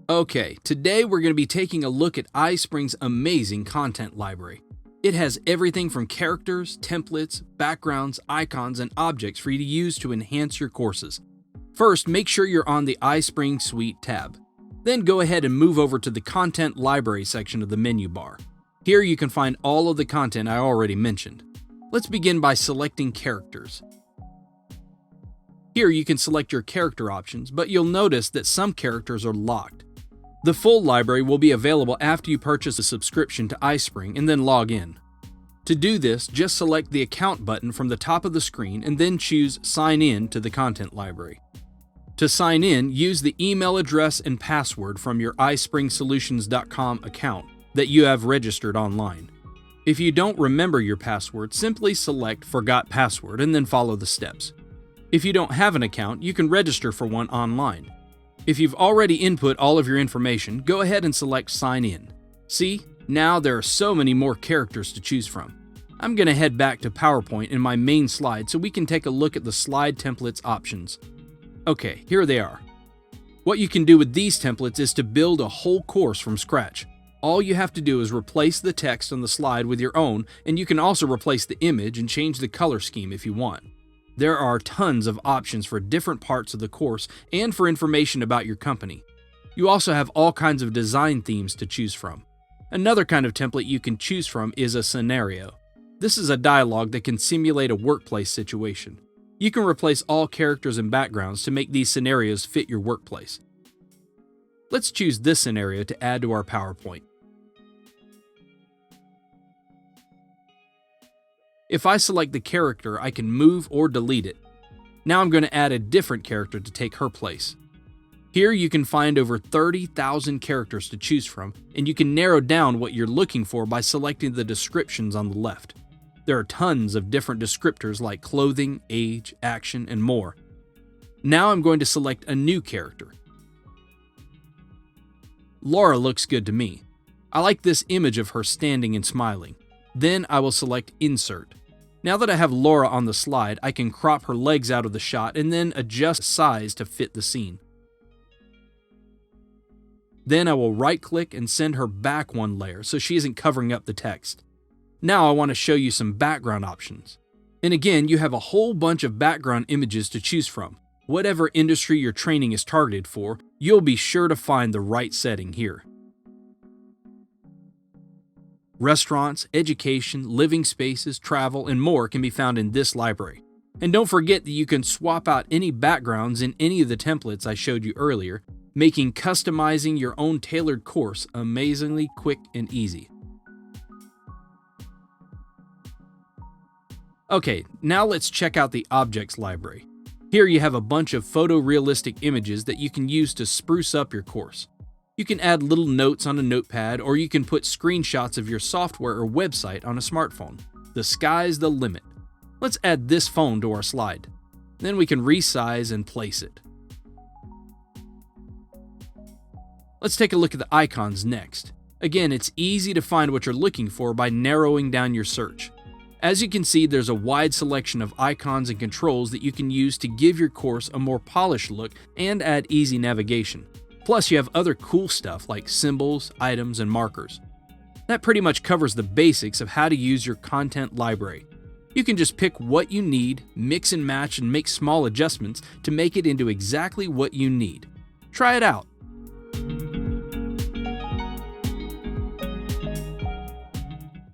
Okay, today we're going to be taking a look at iSpring's amazing content library. It has everything from characters, templates, backgrounds, icons, and objects for you to use to enhance your courses. First, make sure you're on the iSpring Suite tab. Then go ahead and move over to the Content Library section of the menu bar. Here you can find all of the content I already mentioned. Let's begin by selecting Characters. Here you can select your character options, but you'll notice that some characters are locked. The full library will be available after you purchase a subscription to iSpring and then log in. To do this, just select the Account button from the top of the screen and then choose Sign In to the content library. To sign in, use the email address and password from your iSpringSolutions.com account that you have registered online. If you don't remember your password, simply select Forgot Password and then follow the steps. If you don't have an account, you can register for one online. If you've already input all of your information, go ahead and select Sign In. See, now there are so many more characters to choose from. I'm going to head back to PowerPoint in my main slide so we can take a look at the slide templates options. Okay, here they are. What you can do with these templates is to build a whole course from scratch. All you have to do is replace the text on the slide with your own, and you can also replace the image and change the color scheme if you want. There are tons of options for different parts of the course and for information about your company. You also have all kinds of design themes to choose from. Another kind of template you can choose from is a scenario. This is a dialogue that can simulate a workplace situation. You can replace all characters and backgrounds to make these scenarios fit your workplace. Let's choose this scenario to add to our PowerPoint. If I select the character, I can move or delete it. Now I'm going to add a different character to take her place. Here you can find over 30,000 characters to choose from, and you can narrow down what you're looking for by selecting the descriptions on the left. There are tons of different descriptors like clothing, age, action, and more. Now I'm going to select a new character. Laura looks good to me. I like this image of her standing and smiling. Then I will select Insert. Now that I have Laura on the slide, I can crop her legs out of the shot and then adjust size to fit the scene. Then I will right-click and send her back one layer so she isn't covering up the text. Now I want to show you some background options. And again, you have a whole bunch of background images to choose from. Whatever industry your training is targeted for, you'll be sure to find the right setting here. Restaurants, education, living spaces, travel, and more can be found in this library. And don't forget that you can swap out any backgrounds in any of the templates I showed you earlier, making customizing your own tailored course amazingly quick and easy. Okay, now let's check out the Objects library. Here you have a bunch of photorealistic images that you can use to spruce up your course. You can add little notes on a notepad, or you can put screenshots of your software or website on a smartphone. The sky's the limit. Let's add this phone to our slide. Then we can resize and place it. Let's take a look at the icons next. Again, it's easy to find what you're looking for by narrowing down your search. As you can see, there's a wide selection of icons and controls that you can use to give your course a more polished look and add easy navigation. Plus, you have other cool stuff like symbols, items, and markers. That pretty much covers the basics of how to use your content library. You can just pick what you need, mix and match, and make small adjustments to make it into exactly what you need. Try it out.